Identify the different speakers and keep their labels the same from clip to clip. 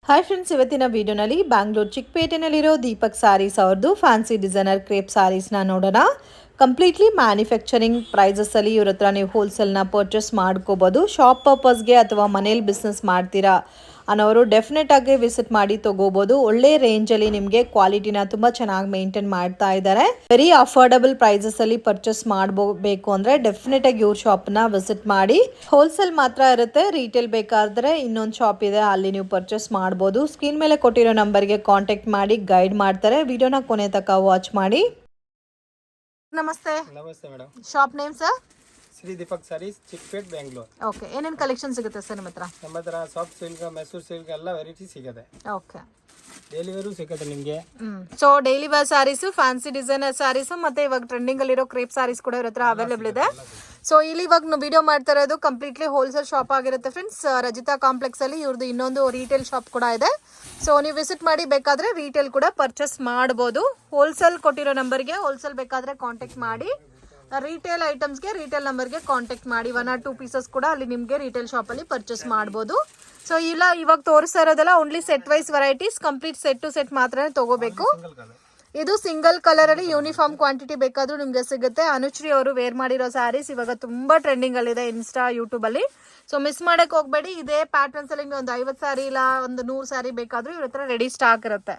Speaker 1: Hi friends, ಇವತ್ತಿನ ವಿಡಿಯೋನಲ್ಲಿ ಬ್ಯಾಂಗ್ಳೂರ್ ಚಿಕ್ಕಪೇಟೆನಲ್ಲಿರೋ ದೀಪಕ್ ಸಾರೀಸ್ ಅವ್ರದ್ದು ಫ್ಯಾನ್ಸಿ ಡಿಸೈನರ್ ಕ್ರೇಪ್ ಸಾರೀಸ್ನ ನೋಡೋಣ. ಕಂಪ್ಲೀಟ್ಲಿ ಮ್ಯಾನುಫ್ಯಾಕ್ಚರಿಂಗ್ ಪ್ರೈಸಸಲ್ಲಿ ಇವ್ರ ಹತ್ರ ನೀವು ಹೋಲ್ಸೇಲ್ನ ಪರ್ಚೇಸ್ ಮಾಡ್ಕೋಬೋದು. ಶಾಪ್ ಪರ್ಪಸ್ಗೆ ಅಥವಾ ಮನೇಲಿ ಬಿಸ್ನೆಸ್ ಮಾಡ್ತೀರಾ ಅನ್ನೋರು ಡೆಫಿನೆಟ್ ಆಗಿ ವಿಸಿಟ್ ಮಾಡಿ ತಗೋಬಹುದು. ಒಳ್ಳೆ ರೇಂಜಲ್ಲಿ ನಿಮಗೆ ಕ್ವಾಲಿಟಿನ ತುಂಬಾ ಚೆನ್ನಾಗಿ ಮೇಂಟೈನ್ ಮಾಡ್ತಾ ಇದ್ದಾರೆ. ವೆರಿ ಅಫೋರ್ಡಬಲ್ ಪ್ರೈಸಸ್ ಅಲ್ಲಿ ಪರ್ಚೇಸ್ ಮಾಡಬೇಕು ಅಂದ್ರೆ ಡೆಫಿನೆಟ್ ಆಗಿ ಇವ್ರ ಶಾಪ್ ನ ವಿಸಿಟ್ ಮಾಡಿ. ಹೋಲ್ಸೇಲ್ ಮಾತ್ರ ಇರುತ್ತೆ, ರೀಟೇಲ್ ಬೇಕಾದ್ರೆ ಇನ್ನೊಂದು ಶಾಪ್ ಇದೆ, ಅಲ್ಲಿ ನೀವು ಪರ್ಚೇಸ್ ಮಾಡಬಹುದು. ಸ್ಕ್ರೀನ್ ಮೇಲೆ ಕೊಟ್ಟಿರೋ ನಂಬರ್ಗೆ ಕಾಂಟ್ಯಾಕ್ಟ್ ಮಾಡಿ ಗೈಡ್ ಮಾಡ್ತಾರೆ. ವಿಡಿಯೋನ ಕೊನೆ ತನಕ ವಾಚ್ ಮಾಡಿ. ನಮಸ್ತೆ.
Speaker 2: ನಮಸ್ತೆ madam.
Speaker 1: Shop name sir?
Speaker 2: Shri Deepak sarees, Chickpet, Bengaluru.
Speaker 1: Okay, ಏನೇನು ಕಲೆಕ್ಷನ್ ಸಿಗುತ್ತೆ ಸರ್ ನಿಮ್ಮ ಹತ್ರ?
Speaker 2: ನಮ್ಮ ಹತ್ರ ಸಾಫ್ಟ್ ಸಿಲ್ಕ್, ಮೈಸೂರು ಸಿಲ್ಕ್ ಎಲ್ಲ ವೆರೈಟಿ ಸಿಗುತ್ತೆ.
Speaker 1: ಓಕೆ,
Speaker 2: ಡೈಲಿ ವೇರು ಸಿಗುತ್ತೆ ನಿಮಗೆ.
Speaker 1: So daily wear sarees, fancy designer sarees, ಮತ್ತೆ ಇವಾಗ ಟ್ರೆಂಡಿಂಗ್ ಅಲ್ಲಿರೋ ಕ್ರೇಪ್ ಸ್ಯಾರೀಸ್ ಕೂಡ ಇವ್ರ ಹತ್ರ ಅವೈಲೇಬಲ್ ಇದೆ. ಸೊ ಇಲ್ಲಿ ಇವಾಗ ವಿಡಿಯೋ ಮಾಡ್ತಾ ಇರೋದು ಕಂಪ್ಲೀಟ್ಲಿ ಹೋಲ್ಸೇಲ್ ಶಾಪ್ ಆಗಿರುತ್ತೆ ಫ್ರೆಂಡ್ಸ್. ರಜಿತಾ ಕಾಂಪ್ಲೆಕ್ಸ್ ಅಲ್ಲಿ ಇವ್ರದ್ದು ಇನ್ನೊಂದು ರೀಟೇಲ್ ಶಾಪ್ ಕೂಡ ಇದೆ. ಸೊ ನೀವು ವಿಸಿಟ್ ಮಾಡಿ, ಬೇಕಾದ್ರೆ ರೀಟೇಲ್ ಕೂಡ ಪರ್ಚೇಸ್ ಮಾಡಬಹುದು. ಹೋಲ್ಸೇಲ್ ಕೊಟ್ಟಿರೋ ನಂಬರ್ಗೆ ಹೋಲ್ಸೇಲ್ ಬೇಕಾದ್ರೆ ಕಾಂಟ್ಯಾಕ್ಟ್ ಮಾಡಿ. ರಿಟೇಲ್ ಐಟಮ್ಸ್ಗೆ ರಿಟೇಲ್ ನಂಬರ್ಗೆ ಕಾಂಟ್ಯಾಕ್ಟ್ ಮಾಡಿ. 1 or 2 ಪೀಸಸ್ ಕೂಡ ಅಲ್ಲಿ ನಿಮಗೆ ರಿಟೇಲ್ ಶಾಪಲ್ಲಿ ಪರ್ಚೇಸ್ ಮಾಡ್ಬೋದು. ಸೊ ಇಲ್ಲ ಇವಾಗ ತೋರಿಸ್ತಾ ಇರೋದಲ್ಲ only set wise varieties, complete set to set ಮಾತ್ರ ತಗೋಬೇಕು. ಇದು ಸಿಂಗಲ್ ಕಲರ್ ಅಲ್ಲಿ ಯೂನಿಫಾರ್ಮ್ ಕ್ವಾಂಟಿಟಿ ಬೇಕಾದ್ರೂ ನಿಮ್ಗೆ ಸಿಗುತ್ತೆ. ಅನುಶ್ರೀ ಅವರು ವೇರ್ ಮಾಡಿರೋ ಸ್ಯಾರೀಸ್ ಇವಾಗ ತುಂಬಾ ಟ್ರೆಂಡಿಂಗ್ ಅಲ್ಲಿ ಇದೆ ಇನ್ಸ್ಟಾ, ಯೂಟ್ಯೂಬ್ ಅಲ್ಲಿ. ಸೊ ಮಿಸ್ ಮಾಡಕ್ ಹೋಗ್ಬೇಡಿ. ಇದೇ ಪ್ಯಾಟರ್ನ್ಸ್ ಅಲ್ಲಿ ಒಂದು 50 ಸ್ಯಾರಿ ಇಲ್ಲ ಒಂದು 100 ಸ್ಯಾರಿ ಬೇಕಾದ್ರೂ ಇವ್ರ ಹತ್ರ ರೆಡಿ ಸ್ಟಾಕ್ ಇರುತ್ತೆ.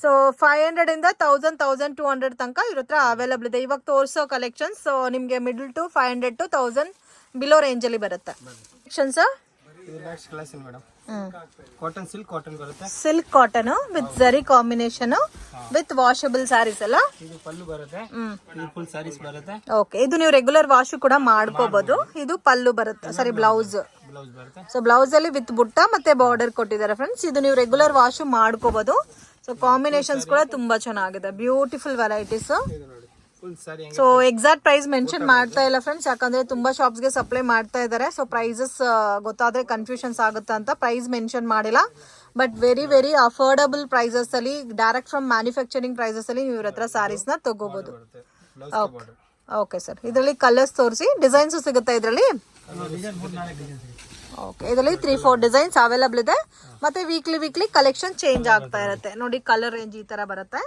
Speaker 1: ಸೊ 500 ಇಂದ 1000, 1200 ತನಕ ಇವ್ರ ಹತ್ರ ಅವೈಲಬಲ್ ಇದೆ. ಇವಾಗ ತೋರಿಸೋ ಕಲೆಕ್ಷನ್ಸ್ ನಿಮ್ಗೆ middle to 500 to 1000 below range ಅಲ್ಲಿ ಬರುತ್ತೆ. ಕಲೆಕ್ಷನ್ಸ್
Speaker 2: ಇದು next collection madam. Cotton silk cotton ಬರುತ್ತೆ.
Speaker 1: Silk cotton with zari combination with washable sarees ಅಲ್ಲ.
Speaker 2: ಇದು ಪಲ್ಲು ಬರುತ್ತೆ, ಇದು ಫುಲ್ ಸ್ಯಾರೀಸ್ ಬರುತ್ತೆ.
Speaker 1: ಓಕೆ, ಇದು ನೀವು ರೆಗ್ಯುಲರ್ ವಾಶ್ ಕೂಡ ಮಾಡ್ಕೋಬಹುದು. ಇದು ಪಲ್ಲು ಬರುತ್ತೆ, ಸಾರಿ ಬ್ಲೌಸ್.
Speaker 2: ಬ್ಲೌಸ್ ಬರುತ್ತೆ.
Speaker 1: ಸೊ ಬ್ಲೌಸ್ ಅಲ್ಲಿ ವಿತ್ ಬುಟ್ಟ ಮತ್ತೆ ಬಾರ್ಡರ್ ಕೊಟ್ಟಿದ್ದಾರೆ ಫ್ರೆಂಡ್ಸ್. ಇದು ನೀವು ರೆಗ್ಯುಲರ್ ವಾಶ್ ಮಾಡ್ಕೋಬಹುದು. ಸೊ ಕಾಂಬಿನೇಷನ್ಸ್ ಕೂಡ ತುಂಬಾ ಚೆನ್ನಾಗಿದೆ, ಬ್ಯೂಟಿಫುಲ್ ವೆರೈಟೀಸ್.
Speaker 2: ಇದು ನೋಡಿ full sari.
Speaker 1: So exact price mention ಮಾಡ್ತಾ ಇಲ್ಲ ಫ್ರೆಂಡ್ಸ್, ಯಾಕಂದ್ರೆ ತುಂಬಾ ಶಾಪ್ಸ್ ಗೆ ಸಪ್ಲೈ ಮಾಡ್ತಾ ಇದ್ದಾರೆ. ಸೊ ಪ್ರೈಸಸ್ ಗೊತ್ತಾದ್ರೆ ಕನ್ಫ್ಯೂಷನ್ಸ್ ಆಗುತ್ತೆ ಅಂತ ಪ್ರೈಸ್ ಮೆನ್ಷನ್ ಮಾಡಿಲ್ಲ. But very very affordable prices ಅಲ್ಲಿ, ಡೈರೆಕ್ಟ್ ಫ್ರಮ್ ಮ್ಯಾನುಫ್ಯಾಕ್ಚರಿಂಗ್ ಪ್ರೈಸಸ್ ಅಲ್ಲಿ ನೀವು ಇವ್ರ ಹತ್ರ ಸ್ಯಾರೀಸ್ ನ ತಗೋಬಹುದು. ಓಕೆ ಸರ್, ಇದರಲ್ಲಿ ಕಲರ್ಸ್ ತೋರಿಸಿ, ಡಿಸೈನ್ಸ್ ಸಿಗುತ್ತೆ ಇದರಲ್ಲಿ. ಓಕೆ, ಇದರಲ್ಲಿ 3-4 ಡಿಸೈನ್ಸ್ ಅವೈಲಬಲ್ ಇದೆ. ಮತ್ತೆ ವೀಕ್ಲಿ ಕಲೆಕ್ಷನ್ ಚೇಂಜ್ ಆಗ್ತಾ ಇರುತ್ತೆ. ನೋಡಿ ಕಲರ್ ರೇಂಜ್ ಈ ತರ ಬರುತ್ತೆ.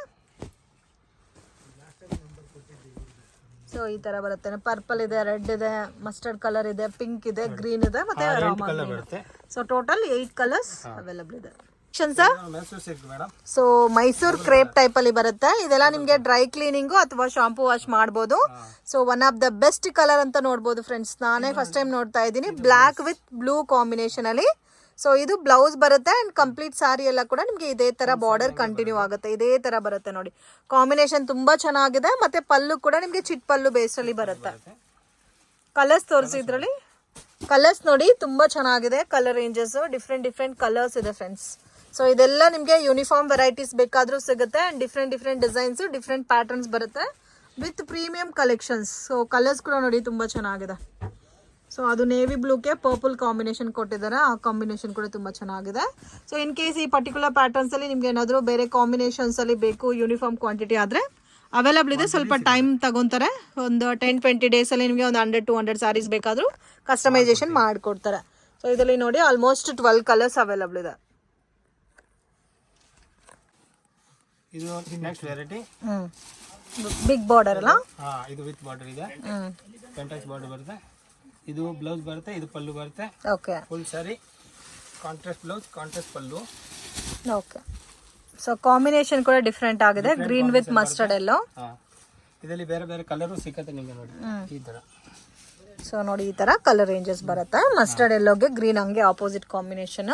Speaker 1: ಸೊ ಈ ತರ ಬರುತ್ತೆ. ಪರ್ಪಲ್ ಇದೆ, ರೆಡ್ ಇದೆ, ಮಸ್ಟರ್ಡ್ ಕಲರ್ ಇದೆ, ಪಿಂಕ್ ಇದೆ, ಗ್ರೀನ್ ಇದೆ, ಮತ್ತೆ ಸೊ ಟೋಟಲ್ 8 ಕಲರ್ಸ್ ಅವೈಲಬಲ್ ಇದೆ. ಸೊ ಮೈಸೂರ್ ಕ್ರೇಪ್ ಟೈಪ್ ಅಲ್ಲಿ ಬರುತ್ತೆ. ಇದೆಲ್ಲ ನಿಮ್ಗೆ ಡ್ರೈ ಕ್ಲೀನಿಂಗ್ ಅಥವಾ ಶಾಂಪೂ ವಾಶ್ ಮಾಡಬಹುದು. So one of the best colour ಅಂತ ನೋಡಬಹುದು ಫ್ರೆಂಡ್ಸ್. ನಾನೇ ಫಸ್ಟ್ ಟೈಮ್ ನೋಡ್ತಾ ಇದ್ದೀನಿ, ಬ್ಲಾಕ್ ವಿತ್ ಬ್ಲೂ ಕಾಂಬಿನೇಷನ್ ಅಲ್ಲಿ. ಸೊ ಇದು ಬ್ಲೌಸ್ ಬರುತ್ತೆ ಅಂಡ್ ಕಂಪ್ಲೀಟ್ ಸಾರಿ ಎಲ್ಲ ಕೂಡ ನಿಮ್ಗೆ ಇದೇ ತರ ಬಾರ್ಡರ್ ಕಂಟಿನ್ಯೂ ಆಗುತ್ತೆ. ಇದೇ ತರ ಬರುತ್ತೆ ನೋಡಿ, ಕಾಂಬಿನೇಷನ್ ತುಂಬಾ ಚೆನ್ನಾಗಿದೆ. ಮತ್ತೆ ಪಲ್ಲು ಕೂಡ ನಿಮ್ಗೆ ಚಿಟ್ ಪಲ್ಲು ಬೇಸ್ ಅಲ್ಲಿ ಬರುತ್ತೆ. ಕಲರ್ಸ್ ತೋರಿಸಿ, ಇದ್ರಲ್ಲಿ ಕಲರ್ಸ್ ನೋಡಿ ತುಂಬಾ ಚೆನ್ನಾಗಿದೆ. ಕಲರ್ ರೇಂಜಸ್ ಡಿಫ್ರೆಂಟ್ ಕಲರ್ಸ್ ಇದೆ ಫ್ರೆಂಡ್ಸ್. ಸೊ ಇದೆಲ್ಲ ನಿಮ್ಗೆ ಯೂನಿಫಾರ್ಮ್ ವೆರೈಟೀಸ್ ಬೇಕಾದ್ರೂ ಸಿಗುತ್ತೆ. And different designs, different patterns ಬರುತ್ತೆ with premium collections. So colours ಕೂಡ ನೋಡಿ ತುಂಬಾ ಚೆನ್ನಾಗಿದೆ. ಸೊ ಅದು ನೇವಿ ಬ್ಲೂಗೆ ಪರ್ಪಲ್ ಕಾಂಬಿನೇಷನ್ ಕೊಟ್ಟಿದ್ದಾರೆ, ಆ ಕಾಂಬಿನೇಷನ್ ಕೂಡ ತುಂಬಾ ಚೆನ್ನಾಗಿದೆ. ಸೊ ಇನ್ ಕೇಸ್ ಈ ಪರ್ಟಿಕ್ಯುಲರ್ ಪ್ಯಾಟರ್ನ್ಸ್ ಅಲ್ಲಿ ನಿಮ್ಗೆ ಏನಾದರೂ ಬೇರೆ ಕಾಂಬಿನೇಷನ್ಸ್ ಅಲ್ಲಿ ಬೇಕು, ಯೂನಿಫಾರ್ಮ್ ಕ್ವಾಂಟಿಟಿ ಆದ್ರೆ ಅವೈಲಬಲ್ ಇದೆ. ಸ್ವಲ್ಪ ಟೈಮ್ ತಗೊಂತಾರೆ, ಒಂದು 10-20 ಡೇಸ್ ಅಲ್ಲಿ ನಿಮಗೆ ಒಂದು 100-200 ಸ್ಯಾರೀಸ್ ಬೇಕಾದ್ರೂ ಕಸ್ಟಮೈಸೇಷನ್ ಮಾಡಿಕೊಡ್ತಾರೆ. ಸೊ ಇದರಲ್ಲಿ ನೋಡಿ ಆಲ್ಮೋಸ್ಟ್ 12 ಕಲರ್ಸ್ ಅವೈಲಬಲ್ ಇದೆ.
Speaker 2: ಇದು ನೆಕ್ಸ್ಟ್ ವೆರೈಟಿ.
Speaker 1: ಬಿಗ್ ಬಾರ್ಡರ್ ಅಲ್ಲ?
Speaker 2: ಇದು ವಿತ್ ಬಾರ್ಡರ್ ಇದೆ, ಕಾಂಟ್ರಾಸ್ಟ್ ಬಾರ್ಡರ್ ಬರುತ್ತೆ. ಇದು ಬ್ಲೌಸ್ ಬರುತ್ತೆ, ಇದು ಪಲ್ಲು ಬರುತ್ತೆ.
Speaker 1: Okay,
Speaker 2: full sari, contrast blouse, contrast pallu.
Speaker 1: Okay, so combination ಕೂಡ ಡಿಫ್ರೆಂಟ್ ಆಗಿದೆ, ಗ್ರೀನ್ ವಿತ್ ಮಸ್ಟರ್ಡ್ ಎಲ್ಲೋ.
Speaker 2: ಇದರಲ್ಲಿ ಬೇರೆ ಕಲರ್ ಸಿಗುತ್ತೆ ನಿಮಗೆ ನೋಡಿ ಈ ತರ.
Speaker 1: ಸೊ ನೋಡಿ ಈ ತರ ಕಲರ್ ರೇಂಜಸ್ ಬರುತ್ತೆ. ಮಸ್ಟರ್ಡ್ ಎಲ್ಲೋಗೆ ಗ್ರೀನ್ ಹಂಗೆ opposite combination.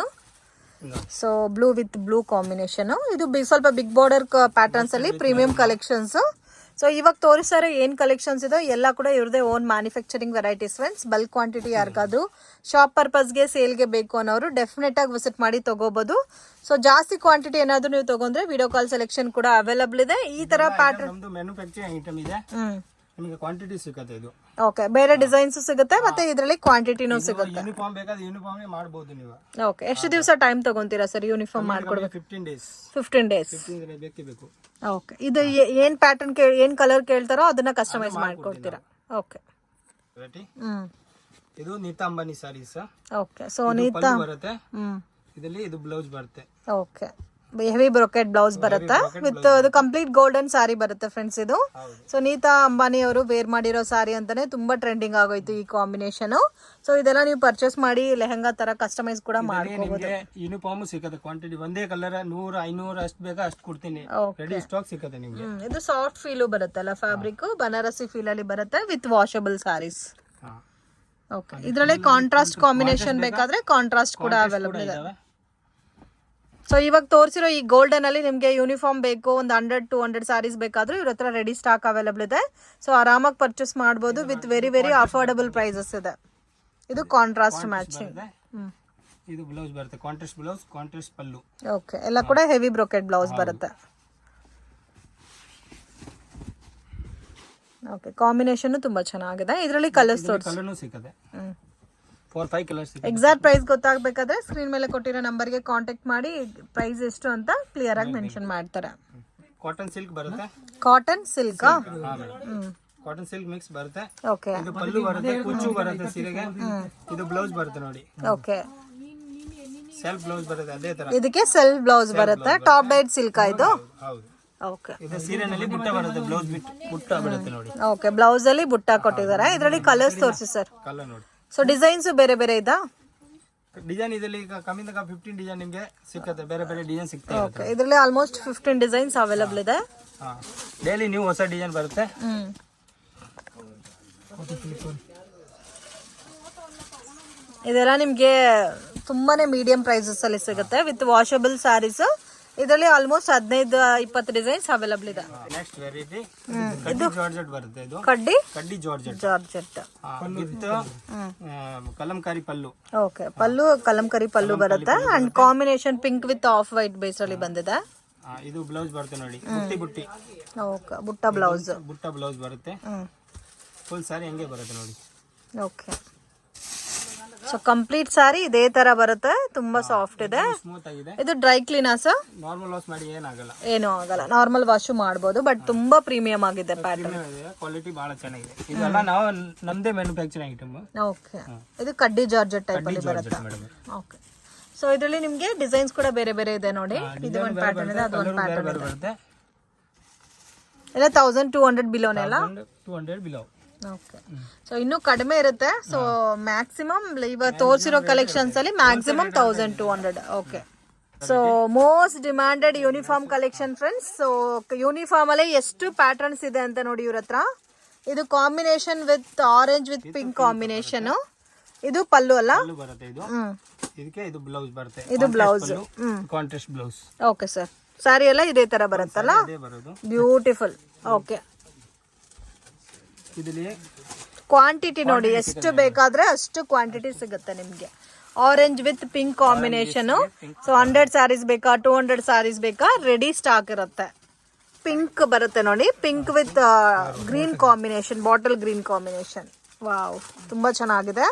Speaker 1: So blue with blue combination. ಇದು ಸ್ವಲ್ಪ ಬಿಗ್ ಬಾರ್ಡರ್ ಪ್ಯಾಟರ್ನ್ಸ್ ಅಲ್ಲಿ ಪ್ರೀಮಿಯಂ ಕಲೆಕ್ಷನ್ಸ್. ಸೊ ಇವಾಗ ತೋರಿಸ್ತಾರೆ ಏನ್ ಕಲೆಕ್ಷನ್ಸ್ ಇದೆ ಎಲ್ಲ ಕೂಡ ಇವ್ರದೇ own manufacturing varieties friends. Bulk quantity ಯಾರಿಗಾದ್ರು ಶಾಪ್ ಪರ್ಪಸ್ಗೆ ಸೇಲ್ಗೆ ಬೇಕು ಅನ್ನೋರು ಡೆಫಿನೆಟ್ ಆಗಿ ವಿಸಿಟ್ ಮಾಡಿ ತಗೋಬಹುದು. ಸೊ ಜಾಸ್ತಿ ಕ್ವಾಂಟಿಟಿ ಏನಾದ್ರು ನೀವು ತಗೊಂಡ್ರೆ ವಿಡಿಯೋ ಕಾಲ್ ಸೆಲೆಕ್ಷನ್ ಕೂಡ ಅವೈಲಬಲ್ ಇದೆ. ಈ ತರ ಪ್ಯಾಟರ್ನ್
Speaker 2: ಮ್ಯಾನುಫ್ಯಾಕ್ಚರಿಂಗ್ ಐಟಮ್ ಇದೆ, ನಿಮಗೆ ಕ್ವಾಂಟಿಟಿ ಸಿಗುತ್ತೆ. ಇದು ಓಕೆ,
Speaker 1: ಬೇರೆ ಡಿಸೈನ್ಸ್ ಸಿಗುತ್ತೆ, ಮತ್ತೆ ಇದರಲ್ಲಿ ಕ್ವಾಂಟಿಟಿನೂ ಸಿಗುತ್ತೆ.
Speaker 2: ಯೂನಿಫಾರ್ಮ್ ಬೇಕಾದ್ರೆ ಯೂನಿಫಾರ್ಮ್ ಮಾಡಬಹುದು ನೀವು.
Speaker 1: ಓಕೆ, ಎಷ್ಟು ದಿವಸ ಟೈಮ್ ತಗೊಂತೀರಾ ಸರ್ ಯೂನಿಫಾರ್ಮ್ ಮಾಡ್ಕೊಡ್ಬೇಕು?
Speaker 2: 15 ಡೇಸ್.
Speaker 1: 15 ಡೇಸ್
Speaker 2: ಬೇಕು.
Speaker 1: ಓಕೆ, ಇದು ಏನ್ ಪ್ಯಾಟರ್ನ್ ಏನ್ ಕಲರ್ ಕೇಳ್ತಾರೋ ಅದನ್ನ ಕಸ್ಟಮೈಸ್ ಮಾಡ್ಕೊಡ್ತೀರಾ? ಓಕೆ,
Speaker 2: ಇದು ನೀತಾ ಅಂಬಾನಿ ಸಾರೀಸ್.
Speaker 1: ಓಕೆ, ಸೊ ನೀತಾ
Speaker 2: ಬರುತ್ತೆ, ಇದರಲ್ಲಿ ಇದು ಬ್ಲೌಸ್ ಬರುತ್ತೆ.
Speaker 1: ಓಕೆ, ಹೆವಿ ಬ್ರೊಕೆಟ್ ಬ್ಲೌಸ್ ಬರುತ್ತೆ ವಿತ್ ಅದು ಕಂಪ್ಲೀಟ್ ಗೋಲ್ಡನ್ ಸಾರಿ ಬರುತ್ತೆ ಫ್ರೆಂಡ್ಸ್ ಇದು. ಸೊ ನೀತಾ ಅಂಬಾನಿ ಅವರು ವೇರ್ ಮಾಡಿರೋ ಸಾರಿ ಅಂತಾನೆ ತುಂಬಾ ಟ್ರೆಂಡಿಂಗ್ ಆಗೋಯ್ತು ಈ ಕಾಂಬಿನೇಷನ್. ಸೊ ಇದೆಲ್ಲ ನೀವು ಪರ್ಚೇಸ್ ಮಾಡಿ ಲೆಹಂಗಾ ತರ ಕಸ್ಟಮೈಸ್ ಕೂಡ ಮಾಡ್ಕೋಬಹುದು.
Speaker 2: ಯೂನಿಫಾರ್ಮ್ ಸಿಗುತ್ತೆ, ಕ್ವಾಂಟಿಟಿ ಒಂದೇ ಕಲರ್ 100 500 ಅಷ್ಟು ಬೇಕಾ ಅಷ್ಟು ಕೊಡ್ತೀನಿ, ರೆಡಿ ಸ್ಟಾಕ್ ಸಿಗುತ್ತೆ ನಿಮಗೆ.
Speaker 1: ಇದು ಸಾಫ್ಟ್ ಫೀಲು ಬರುತ್ತಲ್ಲ, ಫ್ಯಾಬ್ರಿಕ್ ಬನಾರಸಿ ಫೀಲ್ ಅಲ್ಲಿ ಬರುತ್ತೆ ವಿತ್ ವಾಷಬಲ್ ಸಾರೀಸ್. ಓಕೆ, ಇದರಲ್ಲಿ ಕಾಂಟ್ರಾಸ್ಟ್ ಕಾಂಬಿನೇಷನ್ ಬೇಕಾದ್ರೆ ಕಾಂಟ್ರಾಸ್ಟ್ ಕೂಡ ಅವೈಲಬಲ್ ಇದೆ. ಸೊ ಇವಾಗ ತೋರಿಸಿರೋ ಈ ಗೋಲ್ಡನ್ ಅಲ್ಲಿ ನಿಮಗೆ ಯೂನಿಫಾರ್ಮ್ ಬೇಕು, ಒಂದು 100-200 ಸಾರೀಸ್ ಬೇಕಾದ್ರೂ ಇವ್ರ ಹತ್ರ ರೆಡಿ ಸ್ಟಾಕ್ ಅವೈಲಬಲ್ ಇದೆ. ಸೊ ಆರಾಮಾಗಿ ಪರ್ಚೇಸ್ ಮಾಡಬಹುದು with very very affordable prices ಇದೆ. ಇದು ಕಾಂಟ್ರಾಸ್ಟ್ ಮ್ಯಾಚಿಂಗ್.
Speaker 2: ಇದು ಬ್ಲೌಸ್ ಬರುತ್ತೆ, contrast blouse, contrast pallu.
Speaker 1: Okay, ಎಲ್ಲ ಕೂಡ ಹೆವಿ ಬ್ರೊಕೆಟ್ ಬ್ಲೌಸ್ ಬರುತ್ತೆ. ಓಕೆ, ಕಾಂಬಿನೇಷನ್ ತುಂಬಾ ಚೆನ್ನಾಗಿದೆ. ಇದರಲ್ಲಿ ಕಲರ್ಸ್
Speaker 2: ಕಲರ್ನು ಸಿಗುತ್ತೆ, 4-5 ಕಲರ್ಸ್ ಸಿಗುತ್ತೆ.
Speaker 1: ಎಕ್ಸಾಕ್ಟ್ ಪ್ರೈಸ್ ಗೊತ್ತಾಗಬೇಕಾದ್ರೆ ಸ್ಕ್ರೀನ್ ಮೇಲೆ ಕೊಟ್ಟಿರೋ ನಂಬರ್ಗೆ ಕಾಂಟ್ಯಾಕ್ಟ್ ಮಾಡಿ ಪ್ರೈಸ್ ಎಷ್ಟು ಅಂತ ಕ್ಲಿಯರ್ ಆಗಿ ಮೆನ್ಷನ್ ಮಾಡ್ತಾರೆ.
Speaker 2: ಕಾಟನ್ ಸಿಲ್ಕ್ ಬರುತ್ತೆ,
Speaker 1: cotton silk,
Speaker 2: cotton silk mix ಬರುತ್ತೆ.
Speaker 1: ಓಕೆ,
Speaker 2: ಇದು ಪಲ್ಲು ಬರುತ್ತೆ, ಕುಚ್ಚು ಬರುತ್ತೆ ಸೀರೆಗೆ. ಇದು ಬ್ಲೌಸ್ ಬರುತ್ತೆ ನೋಡಿ.
Speaker 1: ಓಕೆ,
Speaker 2: ಸೆಲ್ಫ್ ಬ್ಲೌಸ್ ಬರುತ್ತೆ ಅದೇ ತರ.
Speaker 1: ಇದಕ್ಕೆ ಸೆಲ್ಫ್ ಬ್ಲೌಸ್ ಬರುತ್ತೆ. ಟಾಪ್ ಡೈಟ್ ಸಿಲ್ಕ್ ಇದು.
Speaker 2: ಹೌದು.
Speaker 1: ಓಕೆ,
Speaker 2: ಇದು ಸೀರೆನಲ್ಲಿ ಬುಟ್ಟ ಬರುತ್ತೆ, ಬ್ಲೌಸ್ ಬುಟ್ಟ ಬರುತ್ತೆ ನೋಡಿ.
Speaker 1: ಓಕೆ, ಬ್ಲೌಸ್ ಅಲ್ಲಿ ಬುಟ್ಟ ಕೊಟ್ಟಿದ್ದಾರೆ. ಇದರಲ್ಲಿ ಕಲರ್ಸ್ ತೋರಿಸಿ ಸರ್.
Speaker 2: ಕಲರ್ ನೋಡಿ.
Speaker 1: ಸೊ ಡಿಸೈನ್ಸ್ ಬೇರೆ ಬೇರೆ ಇದಾ?
Speaker 2: ಡಿಸೈನ್ ಇದರಲ್ಲಿ ಕಮ್ಮಿಂದ 15 ಡಿಸೈನ್ ನಿಮಗೆ ಸಿಗುತ್ತೆ, ಬೇರೆ ಬೇರೆ ಡಿಸೈನ್ ಸಿಗ್ತದೆ.
Speaker 1: ಓಕೆ, ಇದರಲ್ಲಿ ಆಲ್ಮೋಸ್ಟ್ 15 ಡಿಸೈನ್ಸ್ ಅವೈಲಬಲ್ ಇದೆ.
Speaker 2: ಡೈಲಿ ನ್ಯೂ ಹೊಸ ಡಿಸೈನ್ ಬರುತ್ತೆ.
Speaker 1: ಇದೆಲ್ಲ ನಿಮಗೆ ತುಂಬಾನೇ ಮೀಡಿಯಂ ಪ್ರೈಸಸ್ ಅಲ್ಲಿ ಸಿಗುತ್ತೆ ವಿತ್ ವಾಷಬಲ್ ಸ್ಯಾರೀಸ್. ಇದರಲ್ಲಿ ಆಲ್ಮೋಸ್ಟ್ 15-20 ಡಿಸೈನ್ಸ್ ಅವೈಲಬಲ್ ಇದೆ.
Speaker 2: ನೆಕ್ಸ್ಟ್ ವೆರೈಟಿ ಕಡ್ಡಿ ಜಾರ್ಜೆಟ್ ಬರುತ್ತೆ. ಇದು ಕಡ್ಡಿ georgette with Kalamkari pallu.
Speaker 1: Okay, pallu Kalamkari pallu ಬರುತ್ತೆ and combination pink with off white base ಅಲ್ಲಿ ಬಂದಿದೆ.
Speaker 2: ಇದು ಬ್ಲೌಸ್ ಬರುತ್ತೆ ನೋಡಿ, ಬುಟ್ಟಿ.
Speaker 1: ಓಕೆ, ಬುಟ್ಟ ಬ್ಲೌಸ್
Speaker 2: ಬರುತ್ತೆ. ಫುಲ್ ಸಾರಿ ಹಂಗೆ ಬರುತ್ತೆ ನೋಡಿ.
Speaker 1: ಓಕೆ, ಸೊ ಕಂಪ್ಲೀಟ್ ಸಾರಿ ಇದೇ ತರ ಬರುತ್ತೆ, ತುಂಬಾ ಸಾಫ್ಟ್ ಇದೆ.
Speaker 2: ಸ್ಮೂತ್ ಆಗಿದೆ.
Speaker 1: ಇದು ಡ್ರೈ ಕ್ಲೀನಾ ಸರ್?
Speaker 2: ನಾರ್ಮಲ್ ವಾಶ್ ಮಾಡಿ
Speaker 1: ಏನೂ ಆಗಲ್ಲ, ನಾರ್ಮಲ್ ವಾಶ್ ಮಾಡಬಹುದು. ಬಟ್ ತುಂಬಾ ಪ್ರೀಮಿಯಂ ಆಗಿದೆ ಪ್ಯಾಟರ್ನ್,
Speaker 2: ಕ್ವಾಲಿಟಿ ಬಹಳ ಚೆನ್ನಾಗಿದೆ. ಇದೆಲ್ಲ ನಾವು ನಮ್ದೇ ಮ್ಯಾನುಫ್ಯಾಕ್ಚರಿಂಗ್ ಐಟಮ್.
Speaker 1: ಓಕೆ, ಇದು ಕಡ್ಡಿ ಜಾರ್ಜೆಟ್ ಟೈಪ್ ಅಲ್ಲಿ ಬರುತ್ತೆ. ಓಕೆ, ಸೊ ಇದರಲ್ಲಿ ನಿಮಗೆ ಡಿಸೈನ್ಸ್ ಕೂಡ ಬೇರೆ ಬೇರೆ ಇದೆ ನೋಡಿ. ಇದು ಒಂದು ಪ್ಯಾಟರ್ನ್ ಇದೆ, ಅದು ಒಂದು ಪ್ಯಾಟರ್ನ್ ಇದೆ. ಎಲ್ಲ 1200 ಬಿಲೋನೆಲ್ಲ.
Speaker 2: 200 ಬಿಲೋ.
Speaker 1: ಓಕೆ, ಸೊ ಇನ್ನೂ ಕಡಿಮೆ ಇರುತ್ತೆ. ಸೊ ಮ್ಯಾಕ್ಸಿಮಮ್ ಇವಾಗ ತೋರಿಸಿರೋ ಕಲೆಕ್ಷನ್ಸ್ ಅಲ್ಲಿ maximum 1200. Okay, so most demanded uniform collection friends. So uniform ಅಲ್ಲಿ ಎಷ್ಟು ಪ್ಯಾಟರ್ನ್ಸ್ ಇದೆ ಅಂತ ನೋಡಿ ಇವ್ರ ಹತ್ರ. ಇದು combination with orange with pink combination. ಇದು ಪಲ್ಲು ಅಲ್ಲ,
Speaker 2: ಬರುತ್ತೆ. ಇದು ಇದಕ್ಕೆ ಇದು ಬ್ಲೌಸ್ ಬರುತ್ತೆ.
Speaker 1: ಇದು blouse,
Speaker 2: contrast blouse.
Speaker 1: Okay sir, sari ಎಲ್ಲ ಇದೇ ತರ ಬರುತ್ತಲ್ಲ, ಬ್ಯೂಟಿಫುಲ್. ಓಕೆ, ಕ್ವಾಂಟಿಟಿ ನೋಡಿ ಎಷ್ಟು ಬೇಕಾದ್ರೆ ಅಷ್ಟು ಕ್ವಾಂಟಿಟಿ ಸಿಗುತ್ತೆ ನಿಮ್ಗೆ. Orange with pink combination. So 100 sarees ಬೇಕಾ, 200 ಸ್ಯಾರೀಸ್ ಬೇಕಾ, ರೆಡಿ ಸ್ಟಾಕ್ ಇರುತ್ತೆ. ಪಿಂಕ್ ಬರುತ್ತೆ ನೋಡಿ, pink with green combination, bottle green combination. Wow, ತುಂಬಾ ಚೆನ್ನಾಗಿದೆ.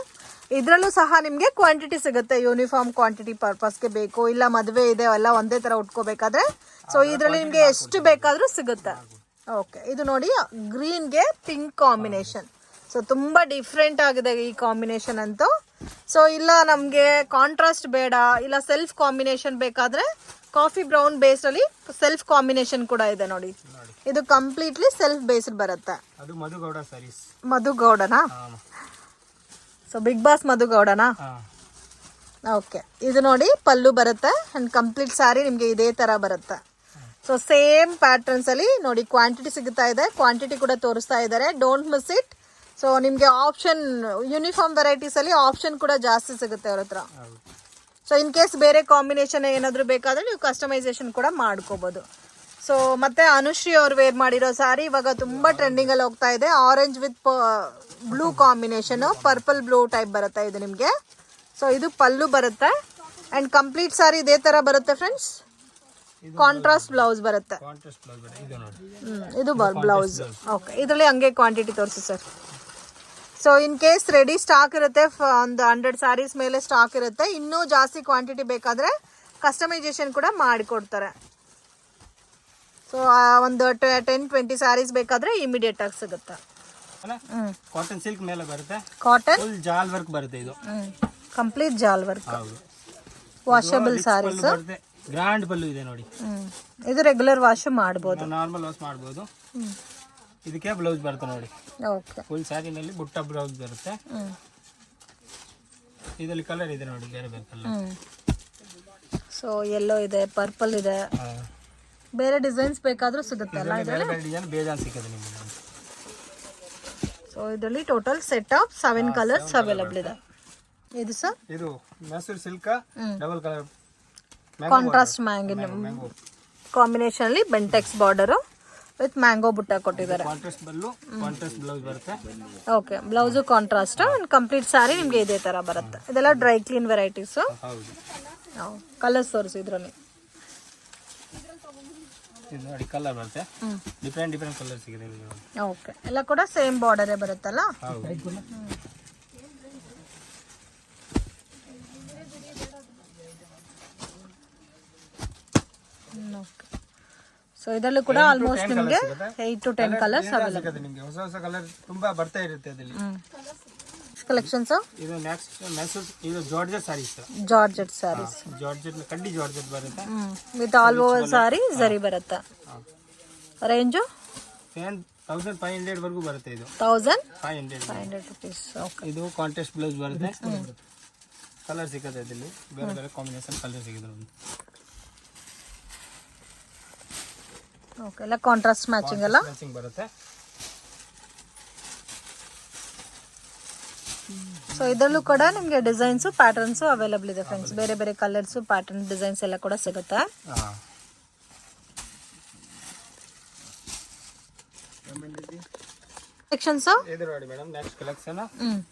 Speaker 1: ಇದ್ರಲ್ಲೂ ಸಹ ನಿಮ್ಗೆ ಕ್ವಾಂಟಿಟಿ ಸಿಗುತ್ತೆ. ಯೂನಿಫಾರ್ಮ್ ಕ್ವಾಂಟಿಟಿ ಪರ್ಪಸ್ಗೆ ಬೇಕು, ಇಲ್ಲ ಮದುವೆ ಇದೆ ಎಲ್ಲ ಒಂದೇ ತರ ಉಟ್ಕೋಬೇಕಾದ್ರೆ. ಸೊ ಇದ್ರಲ್ಲಿ ನಿಮ್ಗೆ ಎಷ್ಟು ಬೇಕಾದ್ರೂ ಸಿಗುತ್ತೆ. ಓಕೆ, ಇದು ನೋಡಿ ಗ್ರೀನ್ಗೆ ಪಿಂಕ್ ಕಾಂಬಿನೇಷನ್. ಸೊ ತುಂಬಾ ಡಿಫ್ರೆಂಟ್ ಆಗಿದೆ ಈ ಕಾಂಬಿನೇಷನ್ ಅಂತೂ. ಸೊ ಇಲ್ಲ ನಮ್ಗೆ ಕಾಂಟ್ರಾಸ್ಟ್ ಬೇಡ, ಇಲ್ಲ ಸೆಲ್ಫ್ ಕಾಂಬಿನೇಷನ್ ಬೇಕಾದ್ರೆ ಕಾಫಿ ಬ್ರೌನ್ ಬೇಸ್ ಅಲ್ಲಿ ಸೆಲ್ಫ್ ಕಾಂಬಿನೇಷನ್ ಕೂಡ ಇದೆ ನೋಡಿ. ಇದು ಕಂಪ್ಲೀಟ್ಲಿ ಸೆಲ್ಫ್ ಬೇಸ್ಡ್ ಬರುತ್ತೆ.
Speaker 2: ಅದು ಮಧುಗೌಡ ಸಾರೀಸ್.
Speaker 1: ಮಧುಗೌಡನಾ? ಸೊ ಬಿಗ್ ಬಾಸ್ ಮಧುಗೌಡನಾ? ಓಕೆ, ಇದು ನೋಡಿ ಪಲ್ಲು ಬರುತ್ತೆ ಅಂಡ್ ಕಂಪ್ಲೀಟ್ ಸಾರಿ ನಿಮ್ಗೆ ಇದೇ ತರ ಬರುತ್ತೆ. ಸೊ ಸೇಮ್ ಪ್ಯಾಟರ್ನ್ಸ್ ಅಲ್ಲಿ ನೋಡಿ ಕ್ವಾಂಟಿಟಿ ಸಿಗುತ್ತಾ ಇದೆ, ಕ್ವಾಂಟಿಟಿ ಕೂಡ ತೋರಿಸ್ತಾ ಇದ್ದಾರೆ. Don't miss it. ಸೊ ನಿಮ್ಗೆ ಆಪ್ಷನ್ ಯೂನಿಫಾರ್ಮ್ ವೆರೈಟೀಸ್ ಅಲ್ಲಿ ಆಪ್ಷನ್ ಕೂಡ ಜಾಸ್ತಿ ಸಿಗುತ್ತೆ ಅವ್ರ ಹತ್ರ. ಸೊ ಇನ್ ಕೇಸ್ ಬೇರೆ ಕಾಂಬಿನೇಷನ್ ಏನಾದ್ರು ಬೇಕಾದ್ರೆ ನೀವು ಕಸ್ಟಮೈಸೇಷನ್ ಕೂಡ ಮಾಡ್ಕೋಬಹುದು. ಸೊ ಮತ್ತೆ ಅನುಶ್ರೀ ಅವ್ರು ವೇರ್ ಮಾಡಿರೋ ಸಾರಿ ಇವಾಗ ತುಂಬಾ ಟ್ರೆಂಡಿಂಗ್ ಅಲ್ಲಿ ಹೋಗ್ತಾ ಇದೆ. Orange with blue combination, purple blue type ಬರುತ್ತೆ ಇದು ನಿಮ್ಗೆ. ಸೊ ಇದು ಪಲ್ಲು ಬರುತ್ತೆ ಅಂಡ್ ಕಂಪ್ಲೀಟ್ ಸಾರಿ ಇದೇ ತರ ಬರುತ್ತೆ ಫ್ರೆಂಡ್ಸ್. ಕಾಂಟ್ರಾಸ್ಟ್ ಬ್ಲೌಸ್ ಬರುತ್ತೆ. ಇದು ಬ್ಲೌಸ್. ಓಕೆ, ಇದರಲ್ಲಿ ಹಂಗೆ ಕ್ವಾಂಟಿಟಿ ತೋರಿಸಿ sir. So in case ready stock ಇರುತ್ತೆ, ಒಂದು 100 ಸ್ಯಾರೀಸ್ ಮೇಲೆ ಸ್ಟಾಕ್ ಇರುತ್ತೆ. ಇನ್ನೂ ಜಾಸ್ತಿ ಕ್ವಾಂಟಿಟಿ ಬೇಕಾದ್ರೆ ಕಸ್ಟಮೈಸೇಷನ್ ಕೂಡ ಮಾಡಿಕೊಡ್ತಾರೆ. ಸೊ ಒಂದು 10-20 ಸ್ಯಾರೀಸ್ ಬೇಕಾದ್ರೆ ಇಮಿಡಿಯೇಟ್ ಆಗಿ ಸಿಗುತ್ತೆ.
Speaker 2: ಕಾಟನ್ ಸಿಲ್ಕ್ ಮೇಲೆ ಬರುತ್ತೆ,
Speaker 1: ಕಾಟನ್
Speaker 2: ಫುಲ್ ಜಾಲ್ ವರ್ಕ್ ಬರುತ್ತೆ. ಇದು
Speaker 1: ಕಂಪ್ಲೀಟ್ ಜಾಲ್ ವರ್ಕ್. ವಾಷಬಲ್ ಸಾರೀಸ್.
Speaker 2: ಬರುತ್ತೆ, ಗ್ರ್ಯಾಂಡ್ ಪಲ್ಲು ಇದೆ ನೋಡಿ.
Speaker 1: ಇದು ರೆಗ್ಯುಲರ್ ವಾಶ್ ಮಾಡ್ಬೋದು,
Speaker 2: ನಾರ್ಮಲ್ ವಾಶ್ ಮಾಡ್ಬೋದು. ಇದಕ್ಕೆ ಬ್ಲೌಸ್ ಬರುತ್ತೆ ನೋಡಿ.
Speaker 1: ಓಕೆ.
Speaker 2: ಫುಲ್ ಸ್ಯಾರಿನಲ್ಲಿ ಬುಟ್ಟ ಬ್ಲೌಸ್ ಬರುತ್ತೆ. ಇದರಲ್ಲಿ ಕಲರ್ ಇದೆ ನೋಡಿ, ಬೇರೆ ಬೇರೆ ಕಲರ್.
Speaker 1: ಸೊ ಯೆಲ್ಲೋ ಇದೆ, ಪರ್ಪಲ್ ಇದೆ, ಬೇರೆ ಡಿಸೈನ್ಸ್ ಬೇಕಾದ್ರೂ ಸಿಗುತ್ತೆ ಅಲ್ಲ ಇದರಲ್ಲಿ?
Speaker 2: ಬೇರೆ ಡಿಸೈನ್ ಬೇಜಾನ್ ಸಿಗುತ್ತೆ ನಿಮಗೆ.
Speaker 1: ಸೊ ಇದರಲ್ಲಿ total set of 7 colours available ಇದೆ. ಇದು ಸರ್
Speaker 2: ಇದು Mysore silk double colour
Speaker 1: contrast mango combination ಅಲ್ಲಿ Bentex border with mango butta ಕೊಟ್ಟಿದ್ದಾರೆ.
Speaker 2: ಕಾಂಟ್ರಾಸ್ಟ್ ಬಲ್ಲು, ಕಾಂಟ್ರಾಸ್ಟ್ ಬ್ಲೌಸ್ ಬರುತ್ತೆ.
Speaker 1: Okay, blouse contrast and complete sari ನಿಮ್ಗೆ ಇದೇ ತರ ಬರುತ್ತೆ. ಇದೆಲ್ಲ ಡ್ರೈ ಕ್ಲೀನ್ ವೆರೈಟೀಸ್.
Speaker 2: ಹೌದು.
Speaker 1: ಕಲರ್ಸ್ ತೋರಿಸಿ ಇದರಲ್ಲಿ.
Speaker 2: ಇದು ನೋಡಿ ಕಲರ್ ಬರುತ್ತೆ, ಡಿಫ್ರೆಂಟ್ ಡಿಫ್ರೆಂಟ್ ಕಲರ್ ಸಿಗುತ್ತೆ.
Speaker 1: ಓಕೆ, ಎಲ್ಲ ಕೂಡ ಸೇಮ್ ಬಾರ್ಡರೇ ಬರುತ್ತಲ್ಲ?
Speaker 2: ಹೌದು.
Speaker 1: ಸೊ ಇದರಲ್ಲೂ ಕೂಡ ಆಲ್ಮೋಸ್ಟ್ ನಿಮಗೆ 8 to 10 ಕಲರ್ಸ್ ಅವೈಲಬಲ್.
Speaker 2: ನಿಮಗೆ ಹೊಸ ಹೊಸ ಕಲರ್ ತುಂಬಾ ಬರ್ತಾ ಇರುತ್ತೆ ಅದರಲ್ಲಿ.
Speaker 1: ಕಲೆಕ್ಷನ್ಸ್
Speaker 2: ಇದು ನೆಕ್ಸ್ಟ್ ಮೈಸೂರು, ಇದು georgette sarees.
Speaker 1: Georgette sarees,
Speaker 2: georgette ಕಡ್ಡಿ ಜಾರ್ಜೆಟ್ ಬರುತ್ತೆ
Speaker 1: with all over sari zari ಬರುತ್ತೆ. ರೇಂಜ್
Speaker 2: 1500 ವರೆಗೂ ಬರುತ್ತೆ. ಇದು
Speaker 1: 1500 rupees. ಓಕೆ.
Speaker 2: ಇದು ಕಾಂಟ್ರಾಸ್ಟ್ ಬ್ಲೌಸ್ ಬರುತ್ತೆ. ಕಲರ್ ಸಿಗುತ್ತೆ ಇದರಲ್ಲಿ, ಬೇರೆ ಬೇರೆ ಕಾಂಬಿನೇಷನ್ ಕಲರ್ ಸಿಗುತ್ತೆ ನೋಡಿ.
Speaker 1: ಓಕೆ, ಎಲ್ಲ ಕಾಂಟ್ರಾಸ್ಟ್ ಮ್ಯಾಚಿಂಗ್ ಅಲ್ಲ?
Speaker 2: ಮ್ಯಾಚಿಂಗ್ ಬರುತ್ತೆ.
Speaker 1: ಸೊ ಇದರಲ್ಲೂ ಕೂಡ ನಿಮಗೆ ಡಿಸೈನ್ಸ್ ಪ್ಯಾಟರ್ನ್ಸ್ ಅವೈಲಬಲ್ ಇದೆ ಫ್ರೆಂಡ್ಸ್. ಬೇರೆ ಬೇರೆ ಕಲರ್ಸ್ ಪ್ಯಾಟರ್ನ್ ಡಿಸೈನ್ಸ್ ಎಲ್ಲ ಕೂಡ ಸಿಗುತ್ತೆ. ಕಲೆಕ್ಷನ್ಸ್
Speaker 2: ಇದು ನೋಡಿ madam, next collection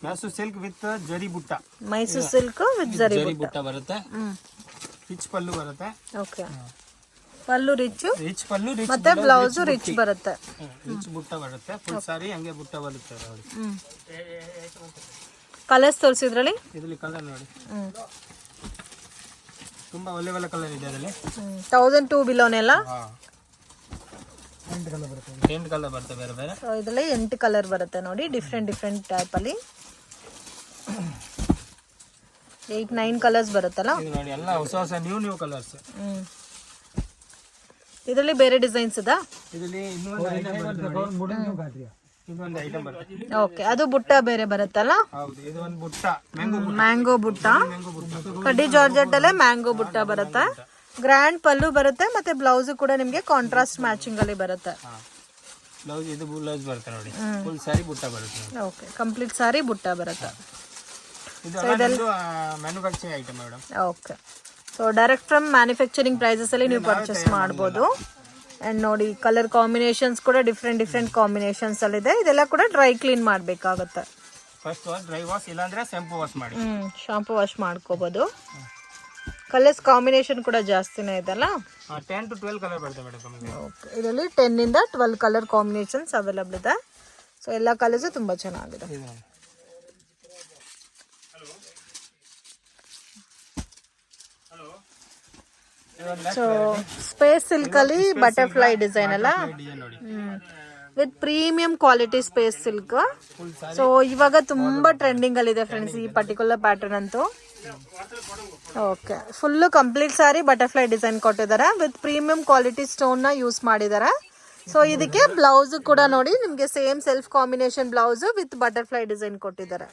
Speaker 2: Mysuru silk with ಜರಿ ಬುಟ್ಟ.
Speaker 1: ಮೈಸೂರು ಸಿಲ್ಕ್ ವಿತ್ ಜರಿ
Speaker 2: ಬುಟ್ಟ ಬರುತ್ತೆ. ರಿಚ್ ಪಲ್ಲು ಬರುತ್ತೆ.
Speaker 1: ಓಕೆ, ಪಲ್ಲು ರಿಚ್
Speaker 2: ಪಲ್ಲು,
Speaker 1: ಮತ್ತೆ ಬ್ಲೌಸ್ ರಿಚ್ ಬರುತ್ತೆ.
Speaker 2: ರಿಚ್ ಬುಟ್ಟ ಬರುತ್ತೆ. ಫುಲ್ ಸಾರಿ ಹಂಗೆ ಬುಟ್ಟ ಬರುತ್ತೆ ನೋಡಿ.
Speaker 1: ಕಲರ್ಸ್ ತೋರಿಸಿದ್ರಲ್ಲಿ
Speaker 2: ಇದರಲ್ಲಿ ಕಲರ್ ನೋಡಿ, ತುಂಬಾ ಒಳ್ಳೆ ಒಳ್ಳೆ ಕಲರ್ ಇದೆ ಅದರಲ್ಲಿ.
Speaker 1: 1002 ಬಿಲೋನೆಲ್ಲ
Speaker 2: 8 ಕಲರ್ ಬರುತ್ತೆ ಬೇರೆ ಬೇರೆ.
Speaker 1: ಸೊ ಇದರಲ್ಲಿ 8 ಕಲರ್ ಬರುತ್ತೆ ನೋಡಿ, ಡಿಫ್ರೆಂಟ್ ಡಿಫ್ರೆಂಟ್ ಟೈಪ್ ಅಲ್ಲಿ 8-9 ಕಲರ್ಸ್ ಬರುತ್ತಲ್ಲ.
Speaker 2: ಇದು ನೋಡಿ ಎಲ್ಲ ಹೊಸ ಹೊಸ ನ್ಯೂ ಕಲರ್ಸ್.
Speaker 1: ಇದರಲ್ಲಿ ಬೇರೆ ಡಿಸೈನ್ಸ್ ಇದಾ?
Speaker 2: ಇದರಲ್ಲಿ ಇನ್ನೊಂದು ಐಟಮ್ ಬರುತ್ತೆ. ಇದೊಂದು ಐಟಮ್ ಬರುತ್ತೆ.
Speaker 1: ಓಕೆ, ಅದು ಬುಟ್ಟ ಬೇರೆ ಬರುತ್ತಲ್ಲ?
Speaker 2: ಹೌದು, ಇದು ಒಂದು ಬುಟ್ಟ
Speaker 1: ಮ್ಯಾಂಗೋ ಬುಟ್ಟ. ಕಡ್ಡಿ ಜಾರ್ಜೆಟ್ ಅಲ್ಲೇ ಮ್ಯಾಂಗೋ ಬುಟ್ಟ ಬರುತ್ತೆ. ಗ್ರ್ಯಾಂಡ್ ಪಲ್ಲು ಬರುತ್ತೆ, ಮತ್ತೆ ಬ್ಲೌಸ್ ಕೂಡ ನಿಮಗೆ ಕಾಂಟ್ರಾಸ್ಟ್ ಮ್ಯಾಚಿಂಗ್ ಅಲ್ಲಿ ಬರುತ್ತೆ.
Speaker 2: ಬ್ಲೌಸ್ ಇದು ಬ್ಲೌಸ್ ಬರುತ್ತೆ ನೋಡಿ, ಫುಲ್ ಸಾರಿ ಬುಟ್ಟ ಬರುತ್ತೆ.
Speaker 1: ಓಕೆ, ಕಂಪ್ಲೀಟ್ ಸಾರಿ ಬುಟ್ಟ ಬರುತ್ತೆ.
Speaker 2: ಇದು manufacturing item madam.
Speaker 1: Okay, so direct from manufacturing prices ಅಲ್ಲಿ ನೀವು ಪರ್ಚೇಸ್ ಮಾಡ್ಬೋದು. ಅಂಡ್ ನೋಡಿ ಕಲರ್ ಕಾಂಬಿನೇಷನ್ಸ್ ಕೂಡ ಡಿಫ್ರೆಂಟ್ ಡಿಫ್ರೆಂಟ್ ಕಾಂಬಿನೇಷನ್ಸ್ ಅಲ್ಲಿ ಇದೆ. ಇದೆಲ್ಲ ಕೂಡ ಡ್ರೈ ಕ್ಲೀನ್ ಮಾಡಬೇಕಾಗುತ್ತೆ.
Speaker 2: ಫಸ್ಟ್ ವಾಶ್, ಡ್ರೈ ವಾಶ್, ಇಲ್ಲಾಂದ್ರೆ ಶಾಂಪೂ ವಾಶ್ ಮಾಡಿ.
Speaker 1: ಶಾಂಪೂ ವಾಶ್ ಮಾಡ್ಕೋಬಹುದು. ಕಲರ್ಸ್ ಕಾಂಬಿನೇಷನ್ ಕೂಡ ಜಾಸ್ತಿನೇ ಇದೆಲ್ಲ.
Speaker 2: 10 to 12 ಕಲರ್ ಬರುತ್ತೆ ಮೇಡಮ್.
Speaker 1: ಓಕೆ, ಇದರಲ್ಲಿ 10 ಇಂದ 12 ಕಲರ್ ಕಾಂಬಿನೇಷನ್ಸ್ ಅವೈಲಬಲ್ ಇದೆ. ಸೊ ಎಲ್ಲ ಕಲರ್ಸ್ ತುಂಬಾ ಚೆನ್ನಾಗಿದೆ. ಸೊ ಸ್ಪೇಸ್ ಸಿಲ್ಕ್ ಅಲ್ಲಿ ಬಟರ್ಫ್ಲೈ ಡಿಸೈನ್ ಅಲ್ಲ, with premium quality space silk. So ಇವಾಗ ತುಂಬಾ ಟ್ರೆಂಡಿಂಗ್ ಅಲ್ಲಿ ಇದೆ ಫ್ರೆಂಡ್ಸ್ ಈ ಪರ್ಟಿಕ್ಯುಲರ್ ಪ್ಯಾಟರ್ನ್ ಅಂತೂ. ಓಕೆ, ಫುಲ್ ಕಂಪ್ಲೀಟ್ ಸಾರಿ ಬಟರ್ಫ್ಲೈ ಡಿಸೈನ್ ಕೊಟ್ಟಿದ್ದಾರೆ ವಿತ್ ಪ್ರೀಮಿಯಂ ಕ್ವಾಲಿಟಿ ಸ್ಟೋನ್ ನ ಯೂಸ್ ಮಾಡಿದ್ದಾರೆ. ಸೊ ಇದಕ್ಕೆ ಬ್ಲೌಸ್ ಕೂಡ ನೋಡಿ ನಿಮ್ಗೆ same self combination blouse with butterfly design ಕೊಟ್ಟಿದ್ದಾರೆ.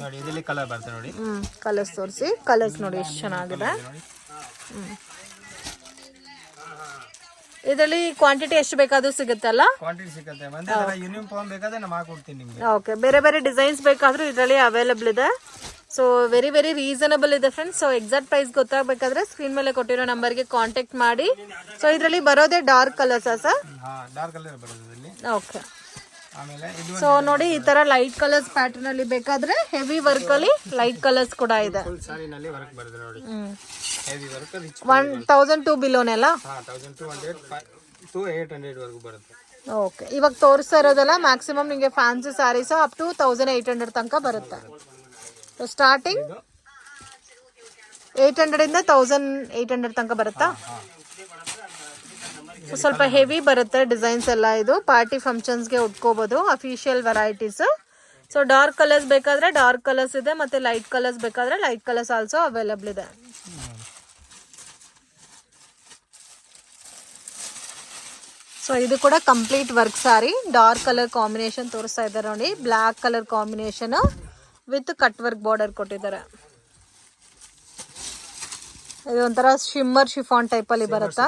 Speaker 2: ನೋಡಿ ಇದರಲ್ಲಿ ಕಲರ್ ಬರುತ್ತೆ ನೋಡಿ.
Speaker 1: ಕಲರ್ಸ್ ತೋರಿಸಿ. ಕಲರ್ಸ್ ನೋಡಿ ಎಷ್ಟು ಚೆನ್ನಾಗಿದೆ. ಇದರಲ್ಲಿ ಕ್ವಾಂಟಿಟಿ ಎಷ್ಟು ಬೇಕಾದ್ರೂ ಸಿಗುತ್ತಲ್ಲ?
Speaker 2: ಕ್ವಾಂಟಿಟಿ ಸಿಗುತ್ತೆ. ಒಂದೇ ತರ ಯೂನಿಫಾರ್ಮ್ ಬೇಕಾದ್ರೆ ನಾನು ಹಾಕೊಡ್ತೀನಿ ನಿಮಗೆ.
Speaker 1: ಓಕೆ, ಬೇರೆ ಬೇರೆ ಡಿಸೈನ್ಸ್ ಬೇಕಾದ್ರೂ ಇದರಲ್ಲಿ ಅವೈಲಬಲ್ ಇದೆ. ಸೊ ವೆರಿ ವೆರಿ ರೀಸನಬಲ್ ಇದೆ ಫ್ರೆಂಡ್ಸ್. ಸೊ ಎಕ್ಸಾಕ್ಟ್ ಪ್ರೈಸ್ ಗೊತ್ತಾಗಬೇಕಾದ್ರೆ ಸ್ಕ್ರೀನ್ ಮೇಲೆ ಕೊಟ್ಟಿರೋ ನಂಬರ್ಗೆ ಕಾಂಟ್ಯಾಕ್ಟ್ ಮಾಡಿ. ಸೊ ಇದರಲ್ಲಿ ಬರೋದೇ ಡಾರ್ಕ್ ಕಲರ್ಸಾ ಸರ್?
Speaker 2: ಡಾರ್ಕ್ ಕಲರ್ ಬರೋದು ಇದರಲ್ಲಿ.
Speaker 1: ಓಕೆ, ಸೊ ನೋಡಿ ಈ ತರ ಲೈಟ್ ಕಲರ್ಸ್ ಪ್ಯಾಟರ್ನ್ ಅಲ್ಲಿ ಬೇಕಾದ್ರೆ ಹೆವಿ ವರ್ಕ್ ಅಲ್ಲಿ ಲೈಟ್ ಕಲರ್ಸ್ ಕೂಡ ಇದೆ.
Speaker 2: ಫುಲ್ ಸಾರಿನಲ್ಲಿ ವರ್ಕ್ ಬರುತ್ತೆ ನೋಡಿ. ಹೆವಿ ವರ್ಕ್, ರಿಚ್
Speaker 1: 1002 ಬಿಲೋನೆಲ್ಲ
Speaker 2: 1200 to 800 ವರೆಗೂ ಬರುತ್ತೆ.
Speaker 1: ಓಕೆ, ಇವಾಗ ತೋರಿಸ್ತಾ ಇರೋದಲ್ಲ ಮ್ಯಾಕ್ಸಿಮಮ್ ನಿಮಗೆ ಫ್ಯಾನ್ಸಿ ಸ್ಯಾರೀಸ್ ಅಪ್ ಟು 1800 ತನಕ ಬರುತ್ತೆ. ಸೊ ಸ್ಟಾರ್ಟಿಂಗ್ 800 ಇಂದ 1800 ತನಕ ಬರುತ್ತಾ? ಸ್ವಲ್ಪ ಹೆವಿ ಬರುತ್ತೆ ಡಿಸೈನ್ಸ್ ಎಲ್ಲ. ಇದು ಪಾರ್ಟಿ ಫಂಕ್ಷನ್ಸ್ಗೆ ಉಟ್ಕೋಬಹುದು, official varieties. So dark colours ಬೇಕಾದ್ರೆ ಡಾರ್ಕ್ ಕಲರ್ಸ್ ಇದೆ, ಮತ್ತೆ ಲೈಟ್ ಕಲರ್ಸ್ ಬೇಕಾದ್ರೆ ಲೈಟ್ ಕಲರ್ಸ್ ಆಲ್ಸೋ ಅವೈಲಬಲ್ ಇದೆ. ಸೊ ಇದು ಕೂಡ complete work sari, dark colour combination ತೋರಿಸ್ತಾ ಇದ್ದಾರೆ ನೋಡಿ. Black colour combination with cut work border ಕೊಟ್ಟಿದ್ದಾರೆ. ಇದು ಒಂಥರ ಶಿಮ್ಮರ್ ಶಿಫಾನ್ ಟೈಪ್ ಅಲ್ಲಿ ಬರುತ್ತಾ.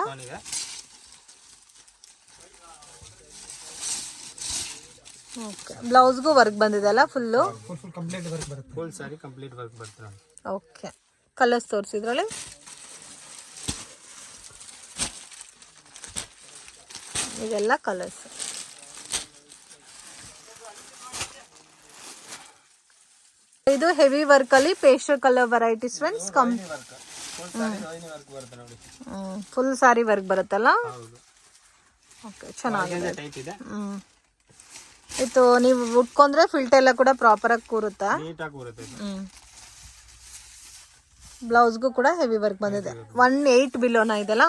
Speaker 1: ಓಕೆ, ಬ್ಲೌಸ್ಗೂ ವರ್ಕ್ ಬಂದಿದೆ ಅಲ್ಲ full.
Speaker 2: Full sari complete work ಬರ್ತದೆ.
Speaker 1: ಓಕೆ, ಕಲರ್ಸ್ ತೋರಿಸಿದ್ರಲ್ಲಿ ಇದೆಲ್ಲ ಕಲರ್ಸ್. ಇದು ಹೆವಿ ವರ್ಕ್ ಅಲ್ಲಿ pastel colour varieties friends. Full sari work ಬರುತ್ತಲ್ಲ. ಓಕೆ, ಚೆನ್ನಾಗಿದೆ. ಇದು ನೀವು ಉಟ್ಕೊಂಡ್ರೆ ಫಿಲ್ಟ್ ಎಲ್ಲ ಕೂಡ ಪ್ರಾಪರ್ ಆಗಿ ಕೂರುತ್ತಾ. ಬ್ಲೌಸ್ಗೂ ಕೂಡ ಹೆವಿ ವರ್ಕ್ ಬಂದಿದೆ. 1800 ಬಿಲೋನ ಇದೆಲ್ಲ.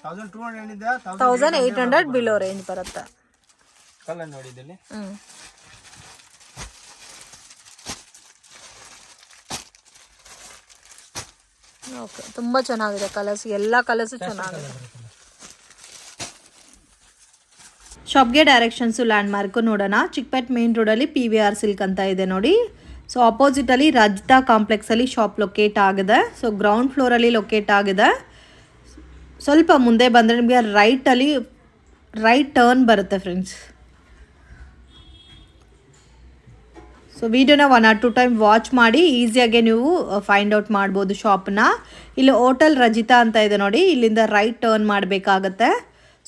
Speaker 1: 1800 ಬಿಲೋ ರೇಂಜ್ ಬರುತ್ತೆ. ಓಕೆ, ತುಂಬಾ ಚೆನ್ನಾಗಿದೆ ಕಲರ್ಸ್. ಎಲ್ಲ ಕಲರ್ಸ್ ಚೆನ್ನಾಗಿದೆ. ಶಾಪ್ಗೆ ಡೈರೆಕ್ಷನ್ಸು ಲ್ಯಾಂಡ್ ಮಾರ್ಕು ನೋಡೋಣ. ಚಿಕ್ಕಪೇಟ್ ಮೇನ್ ರೋಡಲ್ಲಿ PVR ಸಿಲ್ಕ್ ಅಂತ ಇದೆ ನೋಡಿ. ಸೊ ಅಪೋಸಿಟಲ್ಲಿ ರಜಿತಾ ಕಾಂಪ್ಲೆಕ್ಸಲ್ಲಿ ಶಾಪ್ ಲೊಕೇಟ್ ಆಗಿದೆ. ಸೊ ಗ್ರೌಂಡ್ ಫ್ಲೋರಲ್ಲಿ ಲೊಕೇಟ್ ಆಗಿದೆ. ಸ್ವಲ್ಪ ಮುಂದೆ ಬಂದರೆ ನಿಮಗೆ ರೈಟ್ ಟರ್ನ್ ಬರುತ್ತೆ ಫ್ರೆಂಡ್ಸ್. ಸೊ ವಿಡಿಯೋನ 1 or 2 ಟೈಮ್ ವಾಚ್ ಮಾಡಿ ಈಸಿಯಾಗೆ ನೀವು ಫೈಂಡ್ ಔಟ್ ಮಾಡ್ಬೋದು ಶಾಪ್ನ. ಇಲ್ಲಿ ಹೋಟೆಲ್ ರಜಿತಾ ಅಂತ ಇದೆ ನೋಡಿ. ಇಲ್ಲಿಂದ ರೈಟ್ ಟರ್ನ್ ಮಾಡಬೇಕಾಗತ್ತೆ.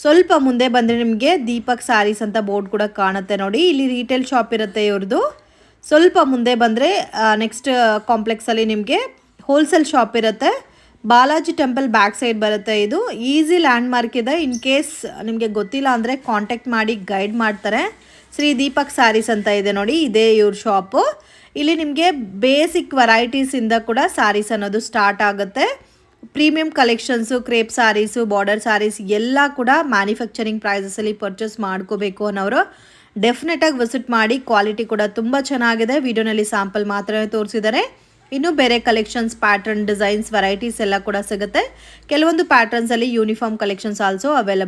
Speaker 1: ಸ್ವಲ್ಪ ಮುಂದೆ ಬಂದರೆ ನಿಮಗೆ ದೀಪಕ್ ಸ್ಯಾರೀಸ್ ಅಂತ ಬೋರ್ಡ್ ಕೂಡ ಕಾಣುತ್ತೆ ನೋಡಿ. ಇಲ್ಲಿ ರೀಟೇಲ್ ಶಾಪ್ ಇರುತ್ತೆ ಇವ್ರದ್ದು. ಸ್ವಲ್ಪ ಮುಂದೆ ಬಂದರೆ ನೆಕ್ಸ್ಟ್ ಕಾಂಪ್ಲೆಕ್ಸಲ್ಲಿ ನಿಮಗೆ ಹೋಲ್ಸೇಲ್ ಶಾಪ್ ಇರುತ್ತೆ. ಬಾಲಾಜಿ ಟೆಂಪಲ್ ಬ್ಯಾಕ್ ಸೈಡ್ ಬರುತ್ತೆ. ಇದು ಈಸಿ ಲ್ಯಾಂಡ್ ಮಾರ್ಕ್ ಇದೆ. ಇನ್ ಕೇಸ್ ನಿಮಗೆ ಗೊತ್ತಿಲ್ಲ ಅಂದರೆ ಕಾಂಟ್ಯಾಕ್ಟ್ ಮಾಡಿ ಗೈಡ್ ಮಾಡ್ತಾರೆ. ಶ್ರೀ ದೀಪಕ್ ಸ್ಯಾರೀಸ್ ಅಂತ ಇದೆ ನೋಡಿ, ಇದೇ ಇವ್ರ ಶಾಪು. ಇಲ್ಲಿ ನಿಮಗೆ ಬೇಸಿಕ್ ವೆರೈಟೀಸಿಂದ ಕೂಡ ಸ್ಯಾರೀಸ್ ಅನ್ನೋದು ಸ್ಟಾರ್ಟ್ ಆಗುತ್ತೆ. Premium collections, crepe saris, border saris ಎಲ್ಲ ಕೂಡ ಮ್ಯಾನುಫ್ಯಾಕ್ಚರಿಂಗ್ ಪ್ರೈಸಸಲ್ಲಿ ಪರ್ಚೇಸ್ ಮಾಡ್ಕೋಬೇಕು ಅನ್ನೋರು ಡೆಫಿನೆಟಾಗಿ ವಿಸಿಟ್ ಮಾಡಿ. ಕ್ವಾಲಿಟಿ ಕೂಡ ತುಂಬ ಚೆನ್ನಾಗಿದೆ. ವಿಡಿಯೋನಲ್ಲಿ ಸ್ಯಾಂಪಲ್ ಮಾತ್ರ ತೋರಿಸಿದ್ದಾರೆ. ಇನ್ನು ಬೇರೆ ಕಲೆಕ್ಷನ್ಸ್, ಪ್ಯಾಟರ್ನ್, ಡಿಸೈನ್ಸ್, ವೆರೈಟೀಸ್ ಎಲ್ಲ ಕೂಡ ಸಿಗುತ್ತೆ. ಕೆಲವೊಂದು ಪ್ಯಾಟರ್ನ್ಸಲ್ಲಿ ಯೂನಿಫಾರ್ಮ್ ಕಲೆಕ್ಷನ್ಸ್ ಆಲ್ಸೋ ಅವೈಲಬಲ್.